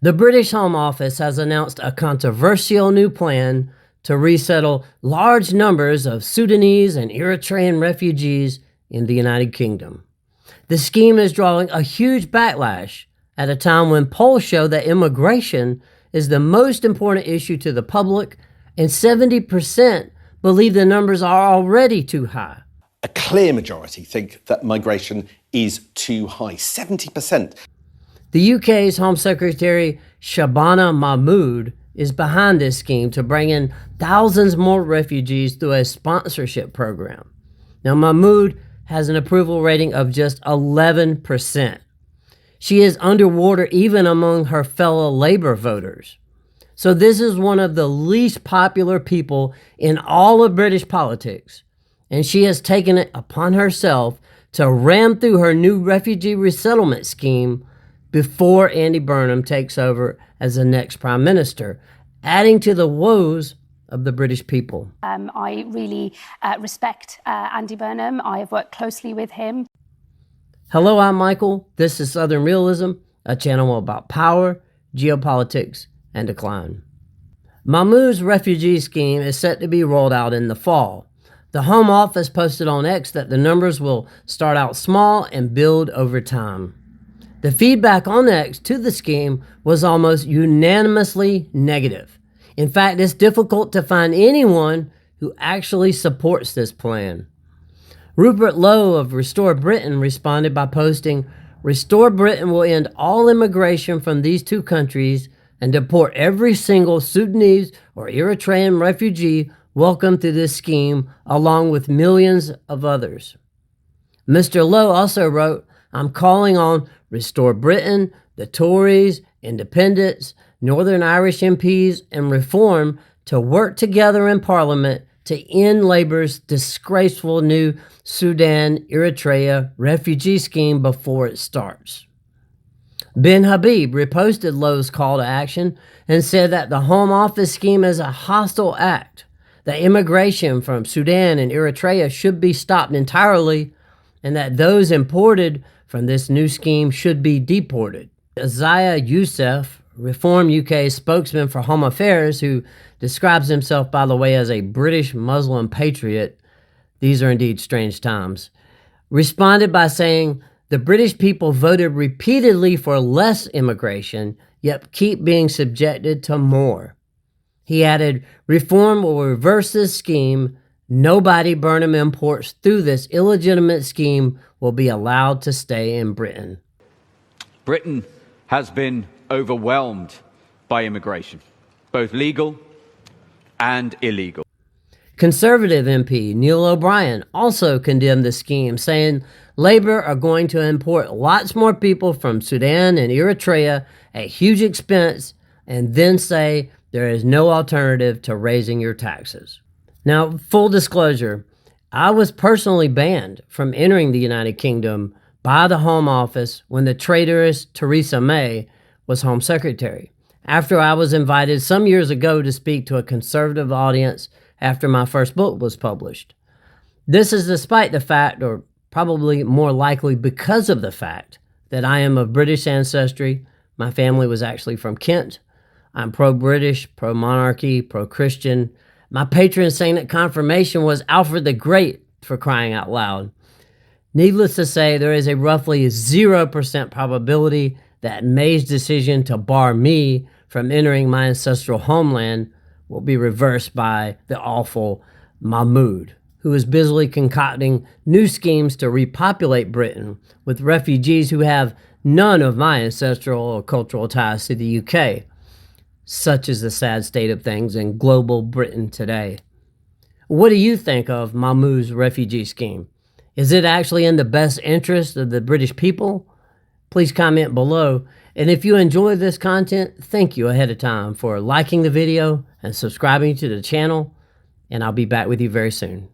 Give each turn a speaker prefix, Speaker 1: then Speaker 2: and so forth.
Speaker 1: The British Home Office has announced a controversial new plan to resettle large numbers of Sudanese and Eritrean refugees in the United Kingdom. The scheme is drawing a huge backlash at a time when polls show that immigration is the most important issue to the public, and 70% believe the numbers are already too high.
Speaker 2: A clear majority think that migration is too high, 70%.
Speaker 1: The UK's Home Secretary Shabana Mahmood is behind this scheme to bring in thousands more refugees through a sponsorship program. Now, Mahmood has an approval rating of just 11%. She is underwater even among her fellow Labour voters. So this is one of the least popular people in all of British politics, and she has taken it upon herself to ram through her new refugee resettlement scheme before Andy Burnham takes over as the next Prime Minister, adding to the woes of the British people.
Speaker 3: I really respect Andy Burnham. I have worked closely with him.
Speaker 1: Hello, I'm Michael. This is Southern Realism, a channel about power, geopolitics, and decline. Mahmoud's refugee scheme is set to be rolled out in the fall. The Home Office posted on X that the numbers will start out small and build over time. The feedback on X to the scheme was almost unanimously negative. In fact, it's difficult to find anyone who actually supports this plan. Rupert Lowe of Restore Britain responded by posting, "Restore Britain will end all immigration from these two countries and deport every single Sudanese or Eritrean refugee welcomed to this scheme, along with millions of others." Mr. Lowe also wrote, "I'm calling on Restore Britain, the Tories, Independents, Northern Irish MPs, and Reform to work together in Parliament to end Labour's disgraceful new Sudan-Eritrea refugee scheme before it starts." Ben Habib reposted Lowe's call to action and said that the Home Office scheme is a hostile act, that immigration from Sudan and Eritrea should be stopped entirely, and that those imported from this new scheme should be deported. Isaiah Yusuf, Reform UK spokesman for Home Affairs, who describes himself, by the way, as a British Muslim patriot, these are indeed strange times, responded by saying, "The British people voted repeatedly for less immigration, yet keep being subjected to more." He added, "Reform will reverse this scheme. Nobody Burnham imports through this illegitimate scheme will be allowed to stay in Britain."
Speaker 4: Britain has been overwhelmed by immigration, both legal and illegal.
Speaker 1: Conservative MP Neil O'Brien also condemned the scheme, saying Labour are going to import lots more people from Sudan and Eritrea at huge expense, and then say there is no alternative to raising your taxes. Now, full disclosure, I was personally banned from entering the United Kingdom by the Home Office when the traitorous Theresa May was Home Secretary, after I was invited some years ago to speak to a conservative audience after my first book was published. This is despite the fact, or probably more likely because of the fact, that I am of British ancestry. My family was actually from Kent. I'm pro-British, pro-monarchy, pro-Christian. My patron saint at confirmation was Alfred the Great, for crying out loud. Needless to say, there is a roughly 0% probability that May's decision to bar me from entering my ancestral homeland will be reversed by the awful Mahmoud, who is busily concocting new schemes to repopulate Britain with refugees who have none of my ancestral or cultural ties to the UK. Such is the sad state of things in global Britain today. What do you think of Mahmoud's refugee scheme? Is it actually in the best interest of the British people? Please comment below. And if you enjoy this content, thank you ahead of time for liking the video and subscribing to the channel. And I'll be back with you very soon.